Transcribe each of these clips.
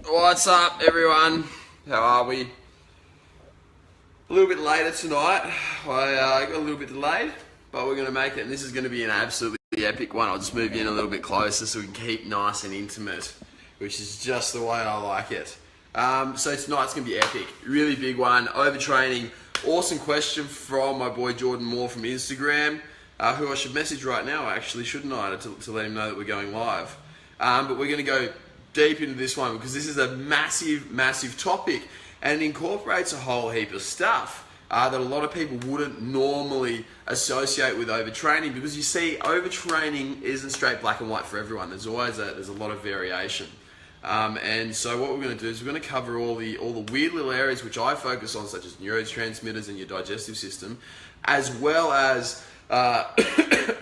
What's up, everyone? How are we? A little bit later tonight. I got a little bit delayed, but we're going to make it, and this is going to be an absolutely epic one. I'll just move you in a little bit closer so we can keep nice and intimate, which is just the way I like it. So tonight's going to be epic. Really big one. Overtraining. Awesome question from my boy Jordan Moore from Instagram, who I should message right now, actually, shouldn't I, to let him know that we're going live. But we're going to go deep into this one because this is a massive topic, and it incorporates a whole heap of stuff that a lot of people wouldn't normally associate with overtraining, because you see, overtraining isn't straight black and white for everyone. There's a lot of variation. And so what we're going to do is we're going to cover all the weird little areas which I focus on, such as neurotransmitters and your digestive system, as well as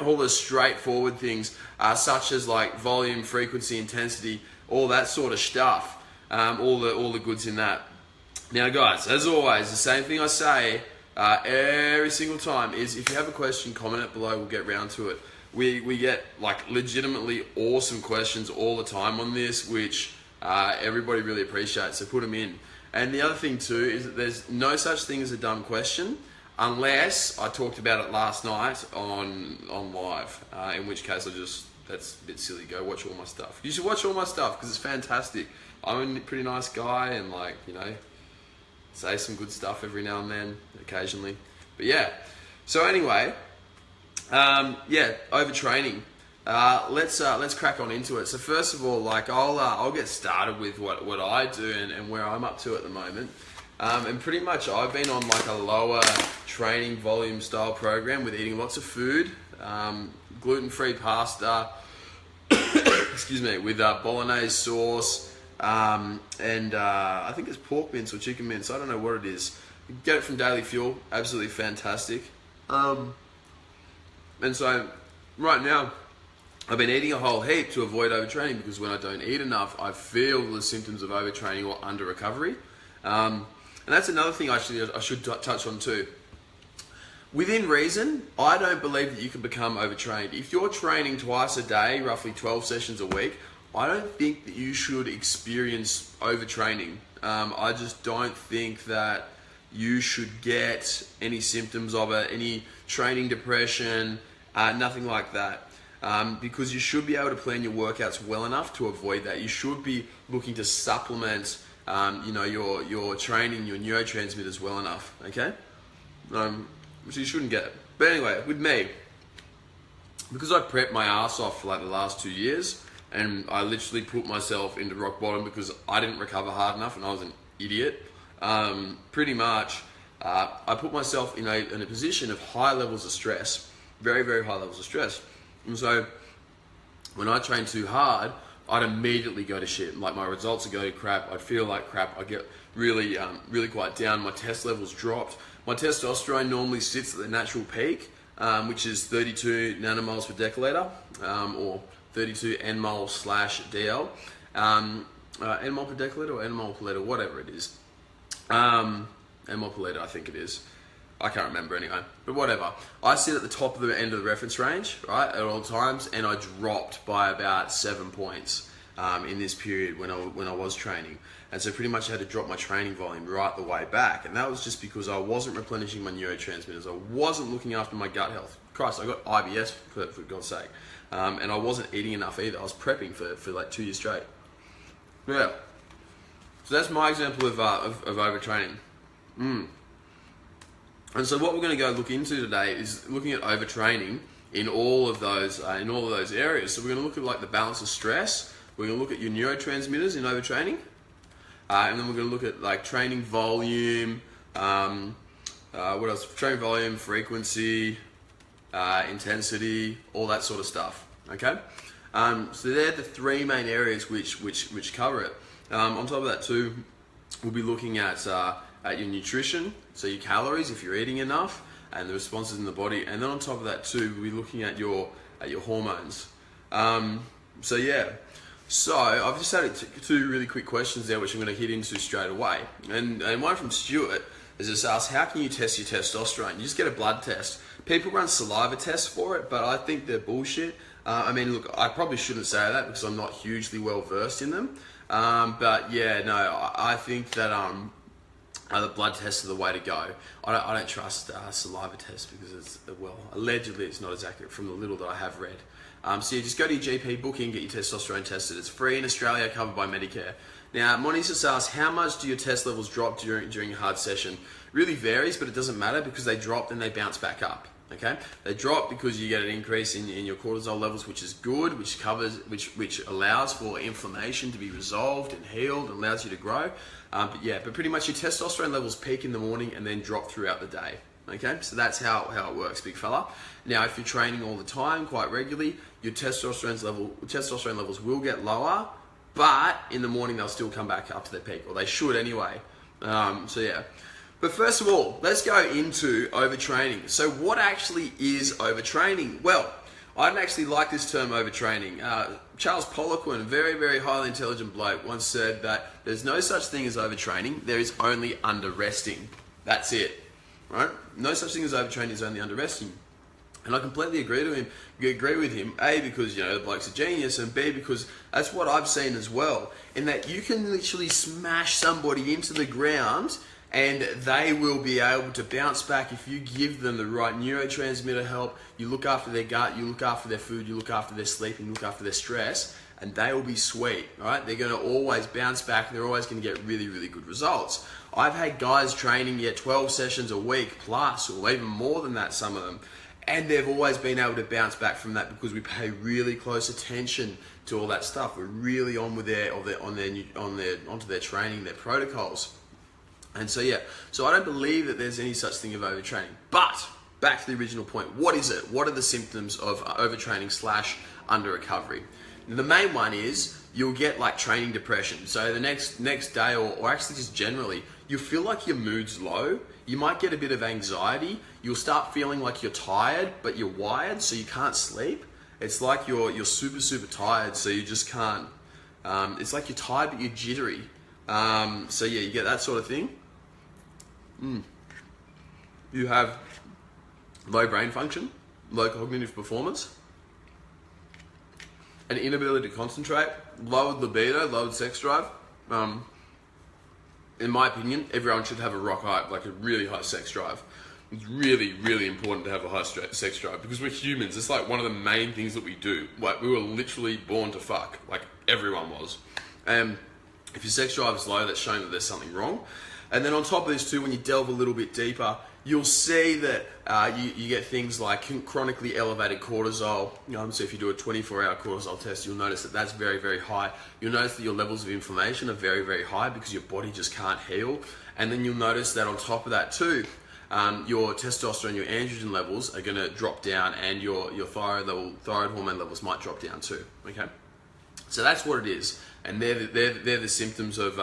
all the straightforward things such as like volume, frequency, intensity, all that sort of stuff, all the goods in that. Now guys, as always, the same thing I say every single time is, if you have a question, comment it below, we'll get round to it. We get like legitimately awesome questions all the time on this, which everybody really appreciates, so put them in. And the other thing too is that there's no such thing as a dumb question, unless I talked about it last night on live, in which case that's a bit silly. Go watch all my stuff. You should watch all my stuff because it's fantastic. I'm a pretty nice guy, and like, you know, say some good stuff every now and then, occasionally. But yeah, so anyway, overtraining. Let's crack on into it. So first of all, like I'll get started with what I do and where I'm up to at the moment. And pretty much I've been on like a lower training volume style program with eating lots of food, gluten-free pasta, excuse me, with bolognese sauce, and I think it's pork mince or chicken mince. I don't know what it is. You get it from Daily Fuel, absolutely fantastic. And so right now I've been eating a whole heap to avoid overtraining, because when I don't eat enough, I feel the symptoms of overtraining or under recovery. And that's another thing I should touch on too. Within reason, I don't believe that you can become overtrained. If you're training twice a day, roughly 12 sessions a week, I don't think that you should experience overtraining. I just don't think that you should get any symptoms of it, any training depression, nothing like that. Because you should be able to plan your workouts well enough to avoid that. You should be looking to supplement your training, your neurotransmitters well enough, okay? Which you shouldn't get. But anyway, with me, because I prepped my ass off for like the last 2 years, and I literally put myself into rock bottom because I didn't recover hard enough and I was an idiot, pretty much, I put myself in a position of high levels of stress, very, very high levels of stress. And so when I train too hard, I'd immediately go to shit. Like my results would go to crap. I'd feel like crap. I'd get really quite down. My test levels dropped. My testosterone normally sits at the natural peak, which is 32 nanomoles per deciliter, or 32 nmol/dl. Nmol per deciliter or nmol per liter, whatever it is. Nmol per liter, I think it is. I can't remember anyway, but whatever. I sit at the top of the end of the reference range, right, at all times, and I dropped by about 7 points in this period when I was training. And so pretty much I had to drop my training volume right the way back, and that was just because I wasn't replenishing my neurotransmitters. I wasn't looking after my gut health. Christ, I got IBS for God's sake, and I wasn't eating enough either. I was prepping for like 2 years straight. Yeah, so that's my example of overtraining. And so what we're going to go look into today is looking at overtraining in all of those areas. So we're going to look at like the balance of stress. We're going to look at your neurotransmitters in overtraining, and then we're going to look at like training volume. What else? Training volume, frequency, intensity, all that sort of stuff. Okay. So they're the three main areas which cover it. On top of that too, we'll be looking at your nutrition, so your calories if you're eating enough, and the responses in the body. And then on top of that too, we'll be looking at your hormones. So yeah, so I've just had two really quick questions there, which I'm going to hit into straight away. And one from Stuart is just asked, how can you test your testosterone? You just get a blood test. People run saliva tests for it, but I think they're bullshit. I mean, look, I probably shouldn't say that because I'm not hugely well versed in them. But yeah, no, I think that the blood tests are the way to go. I don't trust saliva tests because it's, well, allegedly it's not as accurate from the little that I have read. So you just go to your GP, book in, get your testosterone tested. It's free in Australia, covered by Medicare. Now, Moni's just asked, how much do your test levels drop during a hard session? Really varies, but it doesn't matter because they drop and they bounce back up. Okay, they drop because you get an increase in your cortisol levels, which is good, which allows for inflammation to be resolved and healed and allows you to grow. But pretty much your testosterone levels peak in the morning and then drop throughout the day. Okay, so that's how it works, big fella. Now, if you're training all the time, quite regularly, your testosterone levels will get lower, but in the morning they'll still come back up to their peak, or they should anyway. So yeah. But first of all, let's go into overtraining. So what actually is overtraining? Well, I don't actually like this term overtraining. Charles Poliquin, a very, very highly intelligent bloke, once said that there's no such thing as overtraining, there is only under-resting. That's it, right? No such thing as overtraining, there's only under-resting. And I completely agree with him, A, because, you know, the bloke's a genius, and B, because that's what I've seen as well, in that you can literally smash somebody into the ground and they will be able to bounce back if you give them the right neurotransmitter help. You look after their gut, you look after their food, you look after their sleep, and you look after their stress, and they will be sweet, right? They're going to always bounce back, and they're always going to get really, really good results. I've had guys training 12 sessions a week plus, or even more than that, some of them, and they've always been able to bounce back from that because we pay really close attention to all that stuff. We're really on with onto their training, their protocols. And so yeah, so I don't believe that there's any such thing of overtraining. But back to the original point, what is it? What are the symptoms of overtraining / under recovery? The main one is you'll get like training depression. So the next day, or actually just generally, you feel like your mood's low. You might get a bit of anxiety. You'll start feeling like you're tired, but you're wired, so you can't sleep. It's like you're super, super tired, so you just can't. It's like you're tired, but you're jittery. So yeah, you get that sort of thing. You have low brain function, low cognitive performance, an inability to concentrate, lowered libido, lowered sex drive. In my opinion, everyone should have a really high sex drive. It's really, really important to have a high sex drive because we're humans. It's like one of the main things that we do. Like, we were literally born to fuck, like everyone was. And if your sex drive is low, that's showing that there's something wrong. And then on top of this too, when you delve a little bit deeper, you'll see that you get things like chronically elevated cortisol. So if you do a 24-hour cortisol test, you'll notice that that's very, very high. You'll notice that your levels of inflammation are very, very high because your body just can't heal. And then you'll notice that on top of that too, your testosterone, your androgen levels are going to drop down, and your thyroid hormone levels might drop down too. Okay, so that's what it is, and they're the symptoms of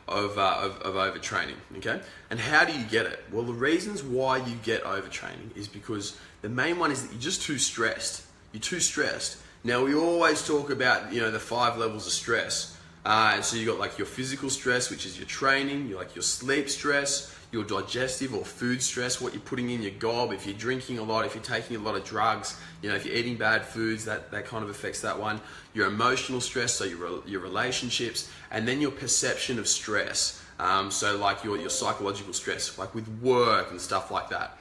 overtraining. Okay, and how do you get it? Well, the reasons why you get overtraining is because the main one is that you're just too stressed. You're too stressed. Now, we always talk about the 5 levels of stress. And so you got like your physical stress, which is your training, your sleep stress, your digestive or food stress, what you're putting in your gob, if you're drinking a lot, if you're taking a lot of drugs, if you're eating bad foods, that kind of affects that one. Your emotional stress, so your relationships, and then your perception of stress. So like your psychological stress, like with work and stuff like that.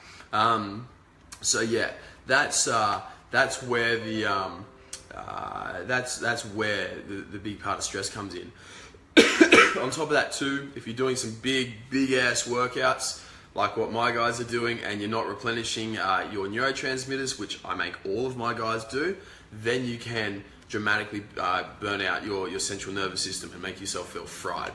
So yeah, that's where that's where the big part of stress comes in. On top of that too, if you're doing some big ass workouts like what my guys are doing, and you're not replenishing your neurotransmitters, which I make all of my guys do, then you can dramatically burn out your central nervous system and make yourself feel fried.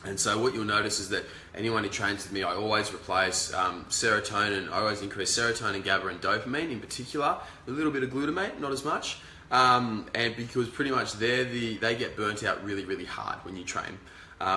And so what you'll notice is that anyone who trains with me, I always replace serotonin. I always increase serotonin, GABA, and dopamine in particular. A little bit of glutamate, not as much. And because pretty much they get burnt out really, really hard when you train.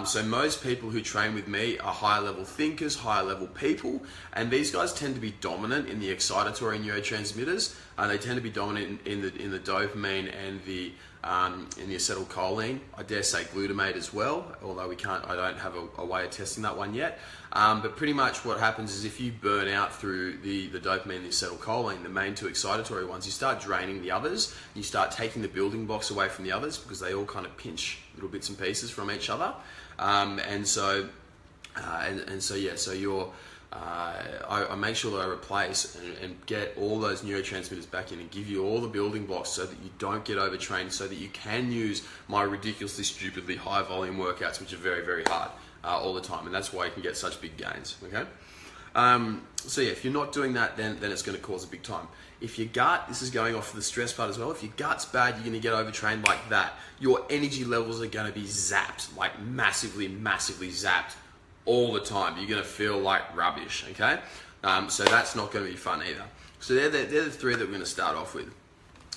So most people who train with me are higher level thinkers, higher level people, and these guys tend to be dominant in the excitatory neurotransmitters. They tend to be dominant in the dopamine and the in the acetylcholine. I dare say glutamate as well, although I don't have a way of testing that one yet. But pretty much what happens is if you burn out through the dopamine and the acetylcholine, the main two excitatory ones, you start draining the others. You start taking the building blocks away from the others because they all kind of pinch little bits and pieces from each other. I make sure that I replace and get all those neurotransmitters back in and give you all the building blocks so that you don't get overtrained, so that you can use my ridiculously, stupidly high volume workouts, which are very, very hard all the time. And that's why you can get such big gains, okay? So yeah, if you're not doing that, then it's going to cause a big time. If your gut, this is going off for the stress part as well, if your gut's bad, you're going to get overtrained like that. Your energy levels are going to be zapped, like massively, massively zapped all the time. You're going to feel like rubbish, okay? So that's not going to be fun either. So they're the three that we're going to start off with.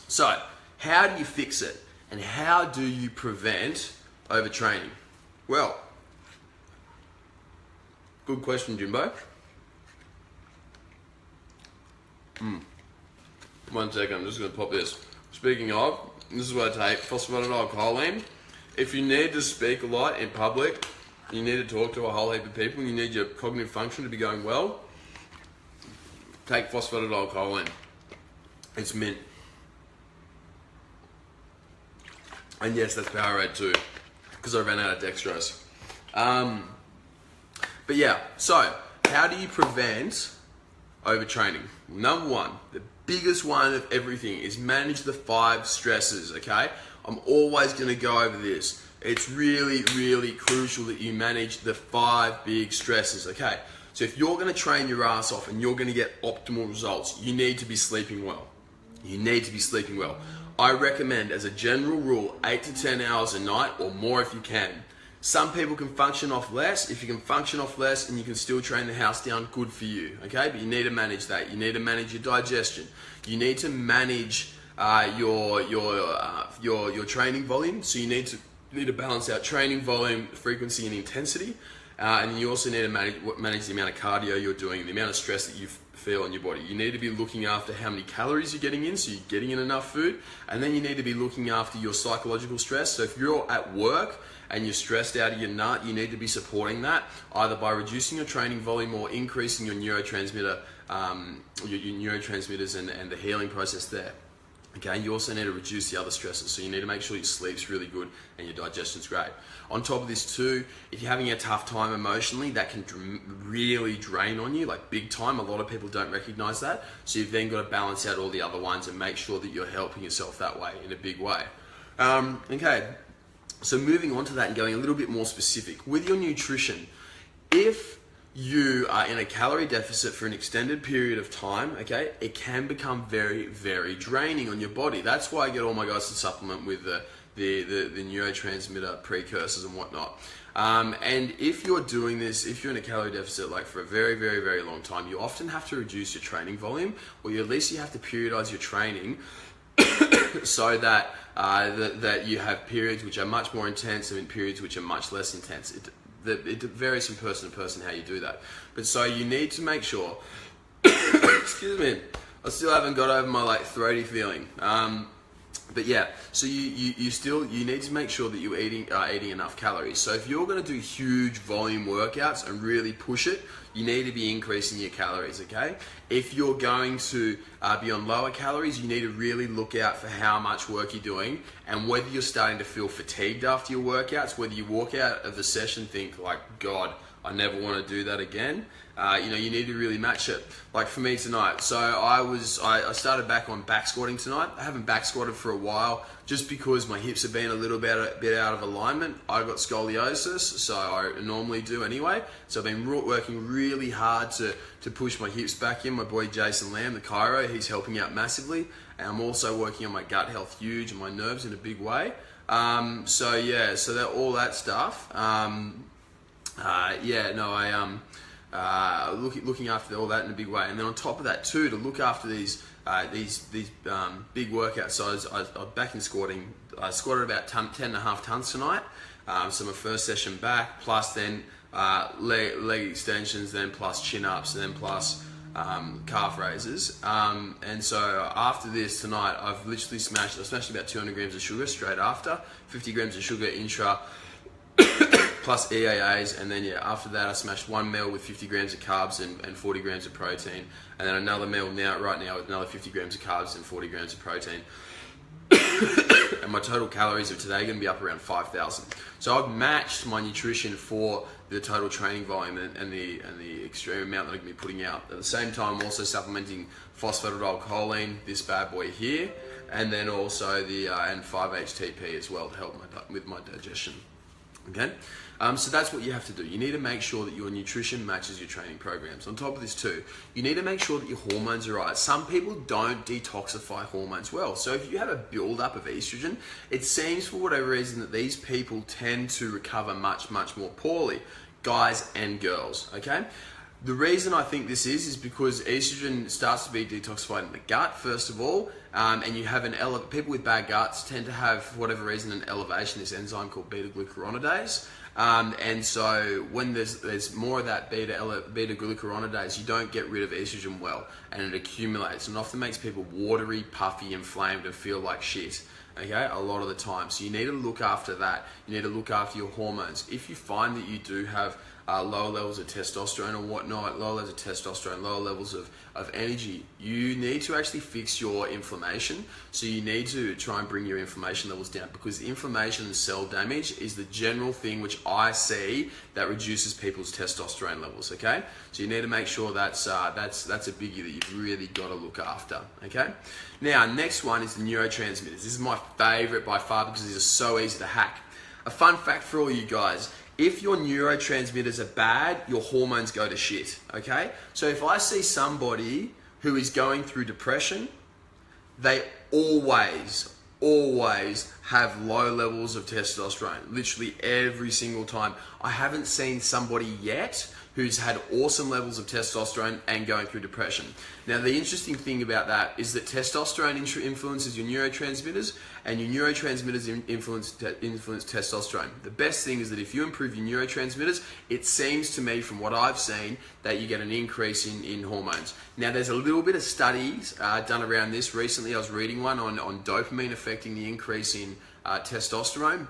So how do you fix it? And how do you prevent overtraining? Well, good question, Jimbo. 1 second, I'm just going to pop this. Speaking of, this is what I take, phosphatidylcholine. If you need to speak a lot in public, you need to talk to a whole heap of people, you need your cognitive function to be going well, take phosphatidylcholine. It's mint. And yes, that's Powerade too, because I ran out of dextrose. But yeah, so how do you prevent overtraining? Number one, the biggest one of everything is manage the 5 stresses, okay? I'm always going to go over this. It's really, really crucial that you manage the 5 big stresses, okay? So if you're going to train your ass off and you're going to get optimal results, you need to be sleeping well. You need to be sleeping well. I recommend, as a general rule, 8 to 10 hours a night or more if you can. Some people can function off less. If you can function off less and you can still train the house down, good for you, okay? But you need to manage that. You need to manage your digestion. You need to manage your training volume. So you need to balance out training volume, frequency, and intensity. And you also need to manage the amount of cardio you're doing, the amount of stress that you feel in your body. You need to be looking after how many calories you're getting in, so you're getting in enough food. And then you need to be looking after your psychological stress. So if you're at work and you're stressed out of your nut, you need to be supporting that either by reducing your training volume or increasing your neurotransmitters and the healing process there. Okay, you also need to reduce the other stresses, so you need to make sure your sleep's really good and your digestion's great. On top of this too, if you're having a tough time emotionally, that can really drain on you, like big time. A lot of people don't recognize that, so you've then got to balance out all the other ones and make sure that you're helping yourself that way, in a big way. Okay, so moving on to that and going a little bit more specific. With your nutrition, if you are in a calorie deficit for an extended period of time, okay, it can become very, very draining on your body. That's why I get all my guys to supplement with the neurotransmitter precursors and whatnot. And if you're doing this, if you're in a calorie deficit like for a very, very, very long time, you often have to reduce your training volume, or at least you have to periodize your training so that that you have periods which are much more intense and periods which are much less intense. It varies from person to person how you do that. But so you need to make sure, excuse me, I still haven't got over my throaty feeling. But yeah, so you need to make sure that you're eating enough calories. So if you're going to do huge volume workouts and really push it, you need to be increasing your calories, okay? If you're going to be on lower calories, you need to really look out for how much work you're doing and whether you're starting to feel fatigued after your workouts, whether you walk out of the session think like, God, I never want to do that again. You need to really match it. Like for me tonight, so I started back on back squatting tonight. I haven't back squatted for a while just because my hips have been a little bit out of alignment. I got scoliosis, so I normally do anyway. So I've been working really hard to push my hips back in. My boy Jason Lamb, the chiro, he's helping out massively. And I'm also working on my gut health huge and my nerves in a big way. So that all that stuff. Looking after all that in a big way, and then on top of that too, to look after these big workouts. So I was back in squatting. I squatted about 10.5 tons tonight. So my first session back, plus then leg extensions, then plus chin ups, and then plus calf raises. And so after this tonight, I smashed about 200 grams of sugar straight after, 50 grams of sugar intra, plus EAAs, and then after that I smashed one meal with 50 grams of carbs and 40 grams of protein, and then another meal right now with another 50 grams of carbs and 40 grams of protein. And my total calories of today are going to be up around 5,000. So I've matched my nutrition for the total training volume and the extreme amount that I'm going to be putting out. At the same time, I'm also supplementing phosphatidylcholine, this bad boy here, and then also the and 5-HTP as well to help with my digestion. Okay, so that's what you have to do. You need to make sure that your nutrition matches your training programs. On top of this too, you need to make sure that your hormones are right. Some people don't detoxify hormones well. So if you have a build-up of estrogen, it seems for whatever reason that these people tend to recover much, much more poorly, guys and girls, okay? The reason I think this is because estrogen starts to be detoxified in the gut, first of all, and you have people with bad guts tend to have, for whatever reason, an elevation, this enzyme called beta-glucuronidase. And so when there's more of that beta-glucuronidase, you don't get rid of estrogen well, and it accumulates, and often makes people watery, puffy, inflamed, and feel like shit. Okay, a lot of the time. So you need to look after that. You need to look after your hormones. If you find that you do have lower levels of testosterone or whatnot, lower levels of testosterone, lower levels of energy, you need to actually fix your inflammation. So you need to try and bring your inflammation levels down, because inflammation and cell damage is the general thing which I see that reduces people's testosterone levels. Okay, so you need to make sure that's a biggie that you've really got to look after. Okay, now next one is the neurotransmitters. This is my favorite by far because these are so easy to hack. A fun fact for all you guys: if your neurotransmitters are bad, your hormones go to shit, okay? So if I see somebody who is going through depression, they always have low levels of testosterone, literally every single time. I haven't seen somebody yet who's had awesome levels of testosterone and going through depression. Now, the interesting thing about that is that testosterone influences your neurotransmitters, and your neurotransmitters influence testosterone. The best thing is that if you improve your neurotransmitters, it seems to me, from what I've seen, that you get an increase in hormones. Now, there's a little bit of studies done around this recently. I was reading one on dopamine affecting the increase in testosterone.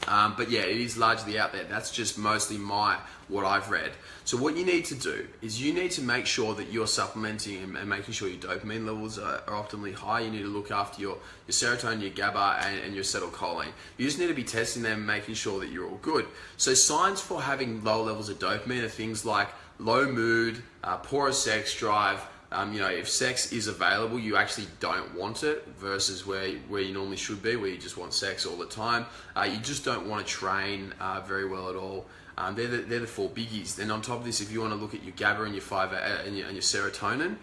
But yeah, it is largely out there. That's just mostly what I've read. So what you need to do is you need to make sure that you're supplementing and making sure your dopamine levels are optimally high. You need to look after your serotonin, your GABA, and your acetylcholine. You just need to be testing them and making sure that you're all good. So signs for having low levels of dopamine are things like low mood, poor sex drive. If sex is available, you actually don't want it, versus where you normally should be, where you just want sex all the time. You just don't want to train very well at all. They're the four biggies. Then on top of this, if you want to look at your GABA and your and your serotonin,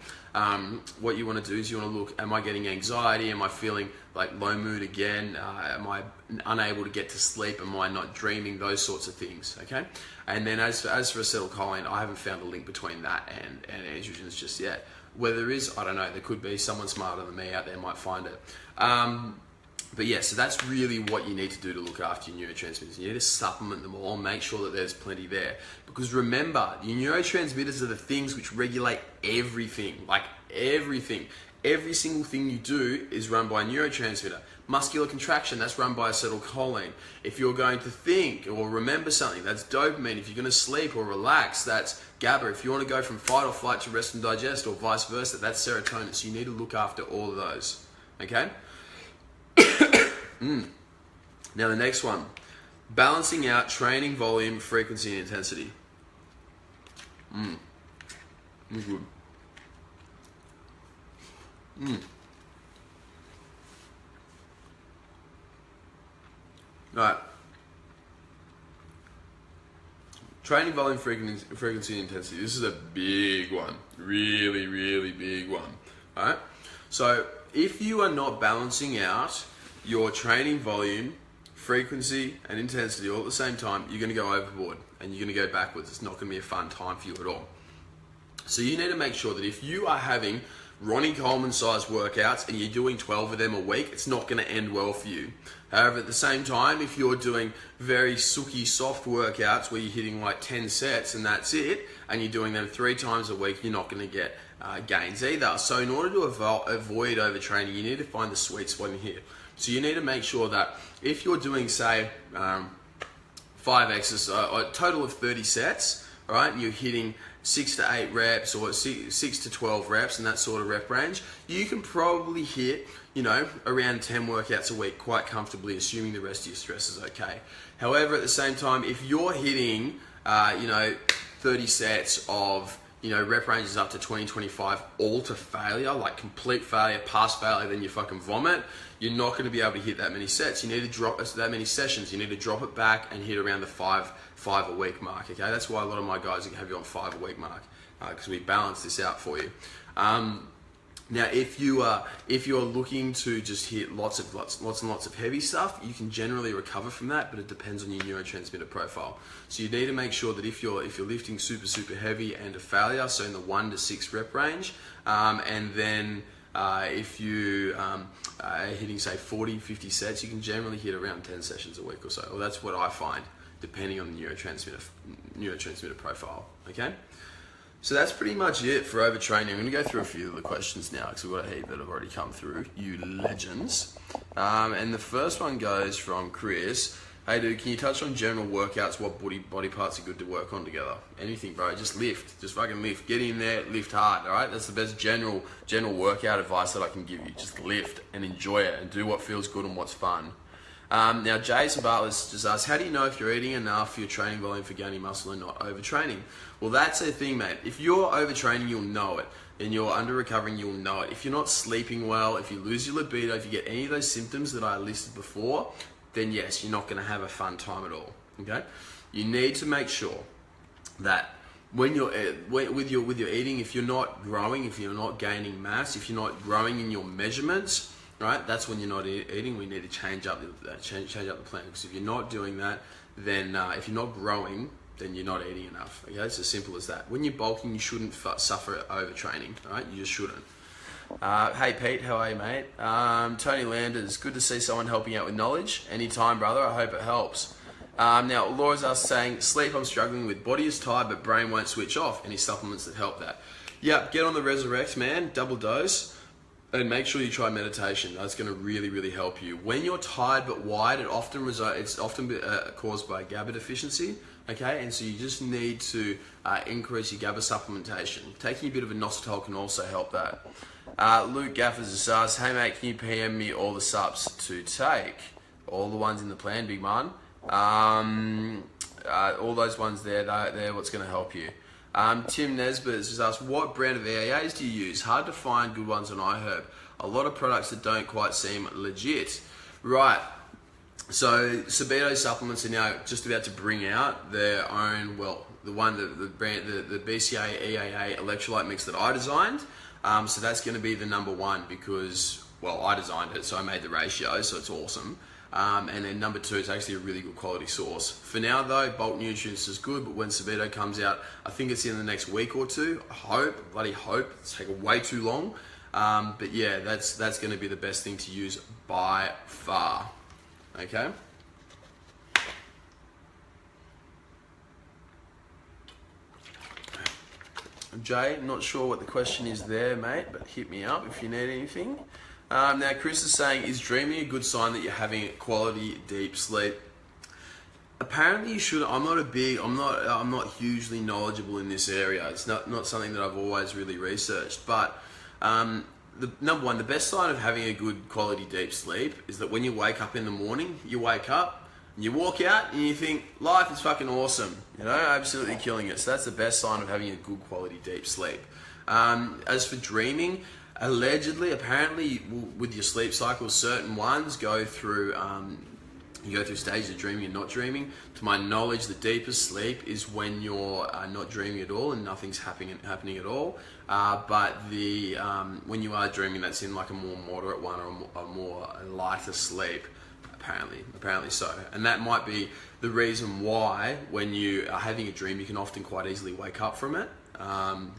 what you want to do is you want to look: am I getting anxiety? Am I feeling like low mood again? Am I unable to get to sleep? Am I not dreaming? Those sorts of things. Okay. And then as for acetylcholine, I haven't found a link between that and androgens just yet. Whether there is, I don't know. There could be. Someone smarter than me out there might find it. But yeah, so that's really what you need to do to look after your neurotransmitters. You need to supplement them all, make sure that there's plenty there. Because remember, your neurotransmitters are the things which regulate everything, like everything. Every single thing you do is run by a neurotransmitter. Muscular contraction, that's run by acetylcholine. If you're going to think or remember something, that's dopamine. If you're going to sleep or relax, that's GABA. If you want to go from fight or flight to rest and digest, or vice versa, that's serotonin. So you need to look after all of those. Okay? Now the next one, balancing out training volume, frequency, and intensity. Good. Alright. Training volume, frequency, and intensity. This is a big one. Really, really big one. Alright? So if you are not balancing out your training volume, frequency, and intensity all at the same time, you're going to go overboard and you're going to go backwards. It's not going to be a fun time for you at all. So you need to make sure that if you are having Ronnie Coleman sized workouts and you're doing 12 of them a week, it's not going to end well for you. However, at the same time, if you're doing very sooky, soft workouts where you're hitting like 10 sets and that's it, and you're doing them 3 times a week, you're not going to get gains either. So in order to avoid overtraining, you need to find the sweet spot in here. So you need to make sure that if you're doing, say, 5 exercises, a total of 30 sets, all right, and you're hitting 6 to 8 reps or 6 to 12 reps in that sort of rep range, you can probably hit, you know, around 10 workouts a week quite comfortably, assuming the rest of your stress is okay. However, at the same time, if you're hitting, you know, 30 sets of, you know, rep ranges up to 20, 25, all to failure, like complete failure, pass failure, then you fucking vomit, you're not going to be able to hit that many sets. You need to drop that many sessions. You need to drop it back and hit around the five a week mark. Okay, that's why a lot of my guys have you on 5 a week mark, because we balance this out for you. Now, if you're looking to just hit lots and lots of heavy stuff, you can generally recover from that, but it depends on your neurotransmitter profile. So you need to make sure that if you're lifting super heavy and a failure, so in the 1 to 6 rep range, and then if you are hitting, say, 40, 50 sets, you can generally hit around 10 sessions a week or so. Well, that's what I find, depending on the neurotransmitter profile. Okay. So that's pretty much it for overtraining. I'm going to go through a few of the questions now because we've got a heap that have already come through. You legends. And the first one goes from Chris. Hey dude, can you touch on general workouts? What body parts are good to work on together? Anything, bro. Just lift. Just fucking lift. Get in there, lift hard, alright? That's the best general workout advice that I can give you. Just lift and enjoy it and do what feels good and what's fun. Now, Jason Bartlett's just asked, how do you know if you're eating enough for your training volume for gaining muscle and not overtraining? Well, that's the thing, mate. If you're overtraining, you'll know it. And you're under-recovering, you'll know it. If you're not sleeping well, if you lose your libido, if you get any of those symptoms that I listed before, then yes, you're not going to have a fun time at all, okay? You need to make sure that when you're with your eating, if you're not growing, if you're not gaining mass, if you're not growing in your measurements, right? That's when you're not eating. We need to change up the plan, because if you're not doing that, then if you're not growing, then you're not eating enough. Okay, it's as simple as that. When you're bulking, you shouldn't suffer overtraining. All right, you just shouldn't. Hey Pete, how are you, mate? Tony Landers, good to see someone helping out with knowledge. Anytime, brother. I hope it helps. Now, Laura's saying, sleep I'm struggling with. Body is tired, but brain won't switch off. Any supplements that help that? Yep, get on the Resurrect, man. Double dose. And make sure you try meditation. That's going to really help you. When you're tired but wide, it's often caused by GABA deficiency. Okay, and so you just need to increase your GABA supplementation. Taking a bit of inositol can also help that. Luke Gaffers just asked, hey mate, can you PM me all the subs to take? All the ones in the plan, big man. All those ones there, they're what's going to help you. Tim Nesbitt has just asked, what brand of EAAs do you use? Hard to find good ones on iHerb. A lot of products that don't quite seem legit. Right. So Sabedo supplements are now just about to bring out their own, well, the BCA EAA electrolyte mix that I designed. So that's going to be the #1 because, well, I designed it, so I made the ratio, so it's awesome. And then #2, it's actually a really good quality source. For now though, Bulk Nutrients is good, but when Sabedo comes out, I think it's in the next week or two. I bloody hope. It's taken way too long. But yeah, that's going to be the best thing to use by far. Okay? Jay, not sure what the question is there, mate, but hit me up if you need anything. Now, Chris is saying, is dreaming a good sign that you're having quality deep sleep? Apparently, you should. I'm not hugely knowledgeable in this area. It's not something that I've always really researched. But the #1, the best sign of having a good quality deep sleep is that when you wake up in the morning, you wake up and you walk out and you think life is fucking awesome. You know, absolutely killing it. So that's the best sign of having a good quality deep sleep. As for dreaming, allegedly, apparently, with your sleep cycles, certain ones go through you go through stages of dreaming and not dreaming. To my knowledge, the deepest sleep is when you're not dreaming at all and nothing's happening at all. But when you are dreaming, that's in like a more moderate one or a more lighter sleep. Apparently so. And that might be the reason why when you are having a dream, you can often quite easily wake up from it.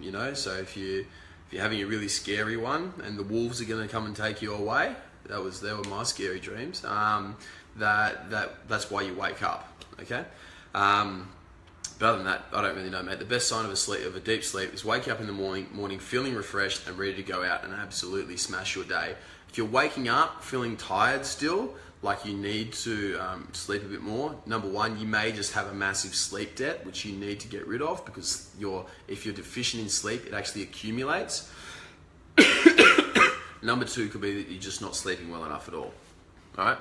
You know, so if you're having a really scary one and the wolves are going to come and take you away, they were my scary dreams. That's why you wake up. Okay. But other than that, I don't really know, mate. The best sign of a deep sleep is waking up in the morning feeling refreshed and ready to go out and absolutely smash your day. If you're waking up feeling tired still, like you need to sleep a bit more, number one, you may just have a massive sleep debt, which you need to get rid of, because if you're deficient in sleep, it actually accumulates. Number two could be that you're just not sleeping well enough at all. All right.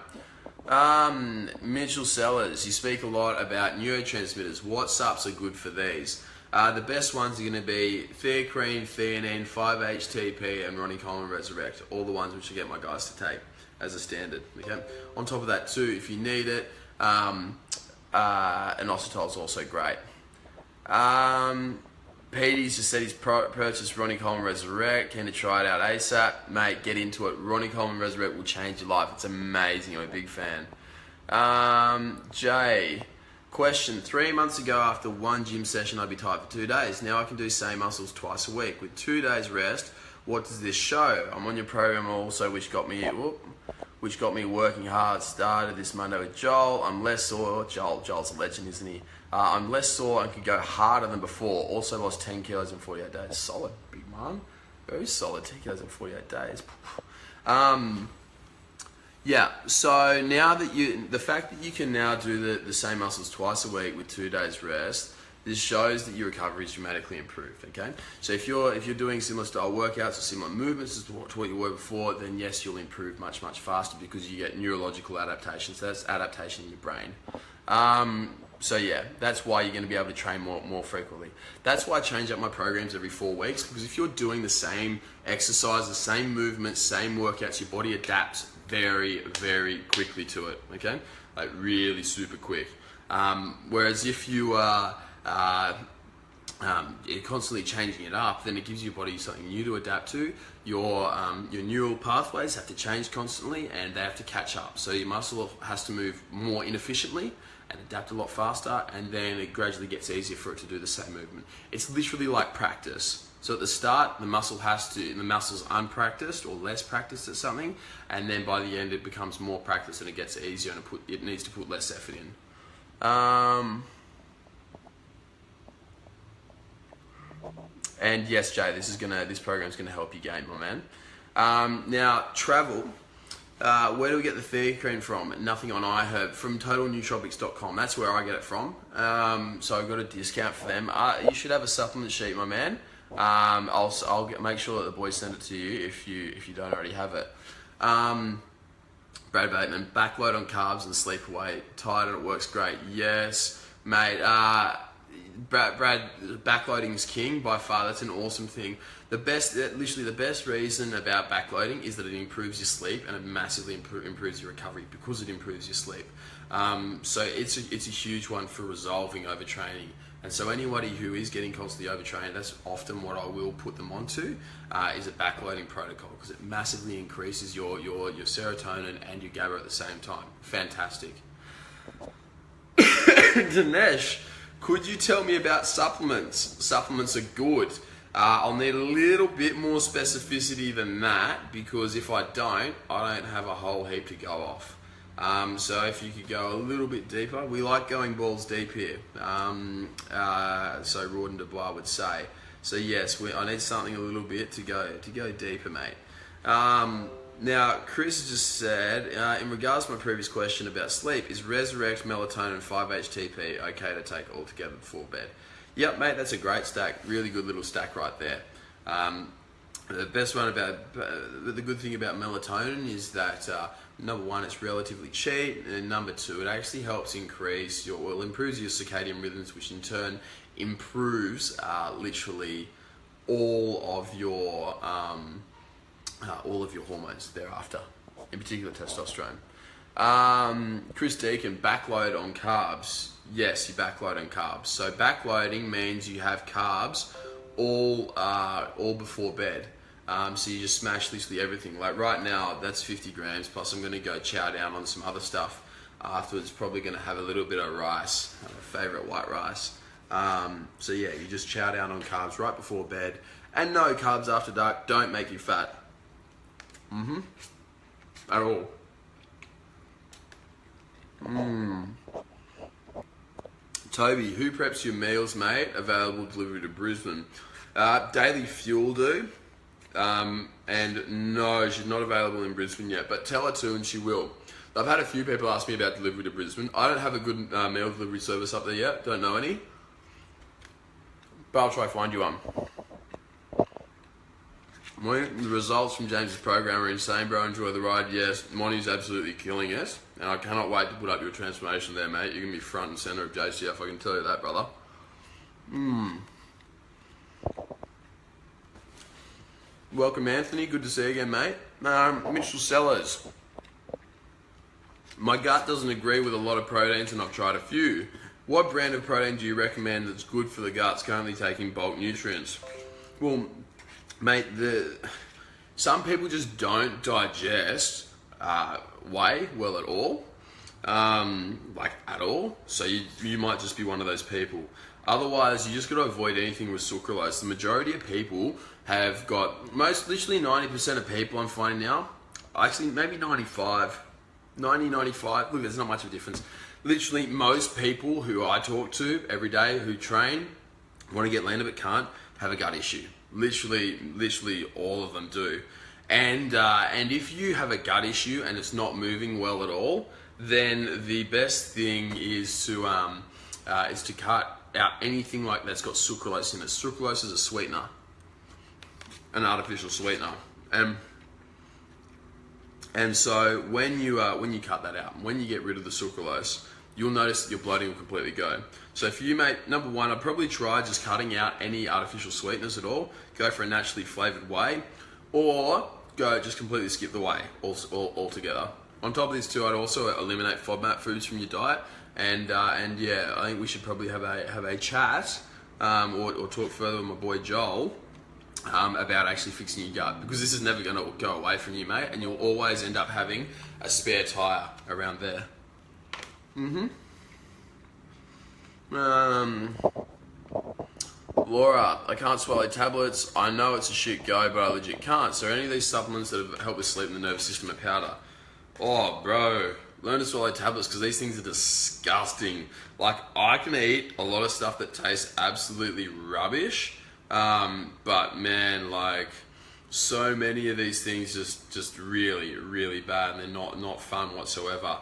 Mitchell Sellers, you speak a lot about neurotransmitters. What subs are good for these? The best ones are going to be theocrine, theanine, 5-HTP, and Ronnie Coleman Resurrect. All the ones which I get my guys to take as a standard. Okay. On top of that too, if you need it, inositol is also great. Petey's just said he's purchased Ronnie Coleman Resurrect. Can to try it out ASAP. Mate, get into it. Ronnie Coleman Resurrect will change your life. It's amazing. I'm a big fan. Jay, question. 3 months ago, after one gym session, I'd be tired for 2 days. Now I can do same muscles twice a week. With 2 days rest, what does this show? I'm on your program also, which got me working hard. Started this Monday with Joel. I'm less sore. Joel's a legend, isn't he? I'm less sore and can go harder than before. Also lost 10 kilos in 48 days. Solid, big man. Very solid, 10 kilos in 48 days. Yeah, so now that the fact that you can now do the same muscles twice a week with 2 days rest, this shows that your recovery is dramatically improved, okay? So if you're doing similar style workouts or similar movements to what you were before, then yes, you'll improve much, much faster because you get neurological adaptations. So that's adaptation in your brain. So yeah, that's why you're going to be able to train more frequently. That's why I change up my programs every 4 weeks, because if you're doing the same exercise, the same movements, same workouts, your body adapts very, very quickly to it, okay? Like really super quick. Whereas if you are you're constantly changing it up, then it gives your body something new to adapt to. Your neural pathways have to change constantly and they have to catch up. So your muscle has to move more inefficiently and adapt a lot faster, and then it gradually gets easier for it to do the same movement. It's literally like practice. So at the start, the muscle's unpracticed or less practiced at something, and then by the end it becomes more practiced and it gets easier and it needs to put less effort in. And yes, Jay, this program's gonna help you gain, my man. Now, travel. Where do we get the theocrine from? Nothing on iHerb. From totalnootropics.com. That's where I get it from. So I've got a discount for them. You should have a supplement sheet, my man. I'll make sure that the boys send it to you if you don't already have it. Brad Bateman, backload on carbs and sleep away. Tired and it works great. Yes, mate. Brad, backloading is king by far. That's an awesome thing. Literally the best reason about backloading is that it improves your sleep, and it massively improves your recovery because it improves your sleep. So it's a huge one for resolving overtraining. And so anybody who is getting constantly overtrained, that's often what I will put them onto, is a backloading protocol, because it massively increases your serotonin and your GABA at the same time. Fantastic. Dinesh, could you tell me about supplements? Supplements are good. I'll need a little bit more specificity than that, because if I don't have a whole heap to go off. So if you could go a little bit deeper, we like going balls deep here. So Rawdon Dubois would say. So yes, I need something a little bit to go deeper, mate. Now, Chris just said, in regards to my previous question about sleep, is Resurrect, Melatonin, 5-HTP okay to take all together before bed? Yep, mate, that's a great stack. Really good little stack right there. The good thing about melatonin is that number one, it's relatively cheap, and number two, it actually helps improves your circadian rhythms, which in turn improves literally all of your hormones thereafter, in particular testosterone. Chris Deacon, backload on carbs. Yes, you backload on carbs. So backloading means you have carbs all before bed. So you just smash literally everything. Like right now, that's 50 grams, plus I'm going to go chow down on some other stuff. Afterwards, probably going to have a little bit of rice, my favourite white rice. So yeah, you just chow down on carbs right before bed. And no, carbs after dark don't make you fat. At all. Toby, who preps your meals, mate? Available delivery to Brisbane. Daily Fuel do. And no, she's not available in Brisbane yet, but tell her to and she will. I've had a few people ask me about delivery to Brisbane. I don't have a good meal delivery service up there yet. Don't know any. But I'll try to find you one. The results from James's program are insane, bro. Enjoy the ride. Yes, Monty's absolutely killing it. And I cannot wait to put up your transformation there, mate. You're going to be front and center of JCF, I can tell you that, brother. Welcome, Anthony. Good to see you again, mate. Mitchell Sellers. My gut doesn't agree with a lot of proteins and I've tried a few. What brand of protein do you recommend that's good for the guts currently taking bulk nutrients? Well, mate, some people just don't digest whey well at all. Like at all. So you might just be one of those people. Otherwise, you just got to avoid anything with sucralose. The majority of people have got, literally 90% of people I'm finding now, actually maybe 95, look, there's not much of a difference. Literally most people who I talk to every day who train, want to get leaner but can't, have a gut issue. Literally all of them do. And if you have a gut issue and it's not moving well at all, then the best thing is to cut out anything like that's got sucralose in it. Sucralose is a sweetener, an artificial sweetener, and so when you cut that out, when you get rid of the sucralose, you'll notice that your bloating will completely go. So for you, mate, number one, I'd probably try just cutting out any artificial sweeteners at all. Go for a naturally flavored whey, or go just completely skip the whey altogether. On top of these two, I'd also eliminate FODMAP foods from your diet. And yeah, I think we should probably have a chat or talk further with my boy Joel about actually fixing your gut, because this is never going to go away from you, mate, and you'll always end up having a spare tire around there. Laura, I can't swallow tablets. I know it's a shit go, but I legit can't. So any of these supplements that have helped with sleep and the nervous system are powder? Oh, bro. Learn to swallow tablets, because these things are disgusting. Like, I can eat a lot of stuff that tastes absolutely rubbish, but man, like, so many of these things just really bad, and they're not fun whatsoever.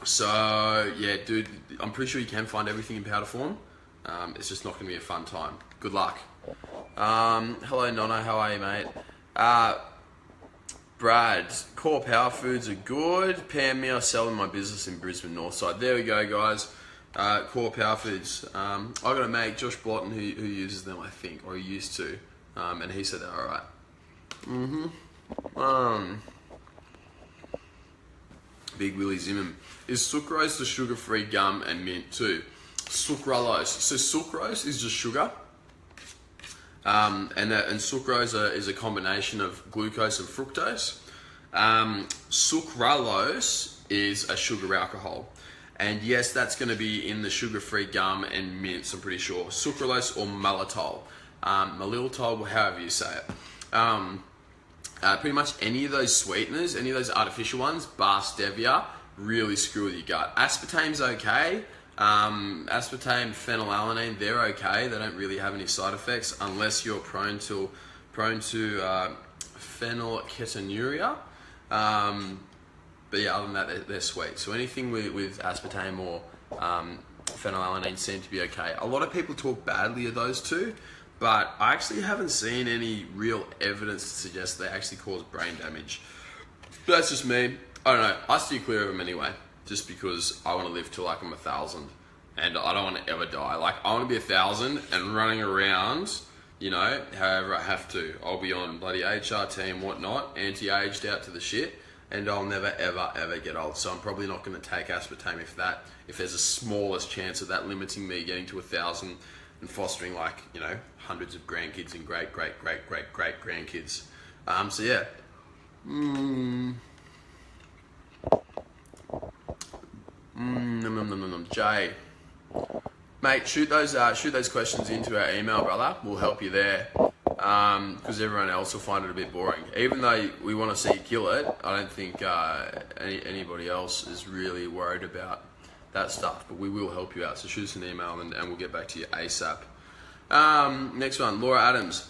So yeah, dude, I'm pretty sure you can find everything in powder form. It's just not going to be a fun time. Good luck. Hello, Nono. How are you, mate? Brad, core power foods are good. Pam, me, I sell in my business in Brisbane Northside. There we go, guys. Core power foods. I got a mate, Josh Blotton, who uses them, I think, or he used to, and he said they're alright. Big Willie Zimmerman. Is sucrose the sugar-free gum and mint too? Sucralose. So sucrose is just sugar. And sucrose is a combination of glucose and fructose. Sucralose is a sugar alcohol. And yes, that's going to be in the sugar-free gum and mints, I'm pretty sure. Sucralose or maltitol. Maltitol, however you say it. Pretty much any of those sweeteners, any of those artificial ones, bar stevia, really screw with your gut. Aspartame's okay. Aspartame, phenylalanine, they're okay. They don't really have any side effects unless you're prone to phenylketonuria. But yeah, other than that, they're sweet. So anything with aspartame or phenylalanine seem to be okay. A lot of people talk badly of those two, but I actually haven't seen any real evidence to suggest they actually cause brain damage. But that's just me. I don't know. I steer clear of them anyway, just because I want to live till like I'm 1,000, and I don't want to ever die. Like, I want to be 1,000 and running around, you know, however I have to. I'll be on bloody HRT and whatnot, anti-aged out to the shit, and I'll never ever get old. So I'm probably not going to take aspartame if there's a smallest chance of that limiting me getting to 1,000 and fostering, like, you know, hundreds of grandkids and great grandkids. So yeah. Jay, mate, shoot those questions into our email, brother. We'll help you there, because everyone else will find it a bit boring. Even though we want to see you kill it, I don't think anybody else is really worried about that stuff, but we will help you out. So shoot us an email and we'll get back to you ASAP. Next one, Laura Adams.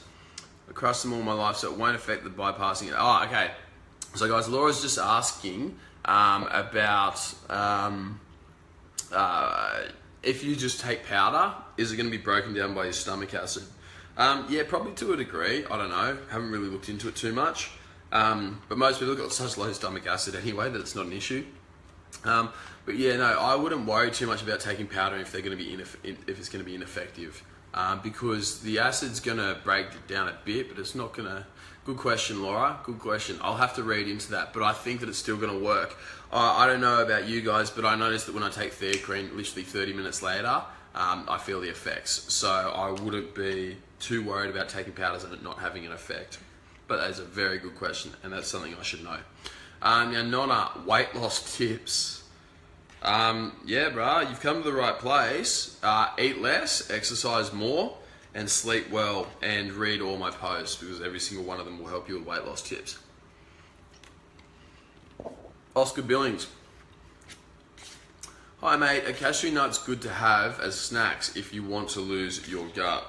I crushed them all my life, so it won't affect the bypassing it. Oh, okay. So guys, Laura's just asking about if you just take powder, is it going to be broken down by your stomach acid? Yeah, probably to a degree. I don't know. Haven't really looked into it too much. But most people have got such low stomach acid anyway that it's not an issue. But yeah, no, I wouldn't worry too much about taking powder if they're going to be if it's going to be ineffective, because the acid's going to break it down a bit, but it's not going to. Good question, Laura. Good question. I'll have to read into that, but I think that it's still going to work. I don't know about you guys, but I noticed that when I take Theocrene, literally 30 minutes later, I feel the effects. So I wouldn't be too worried about taking powders and it not having an effect. But that is a very good question, and that's something I should know. Now, Nonna, weight loss tips. Yeah, bruh, you've come to the right place. Eat less, exercise more, and sleep well, and read all my posts, because every single one of them will help you with weight loss tips. Oscar Billings. Hi mate, a cashew nut's good to have as snacks if you want to lose your gut.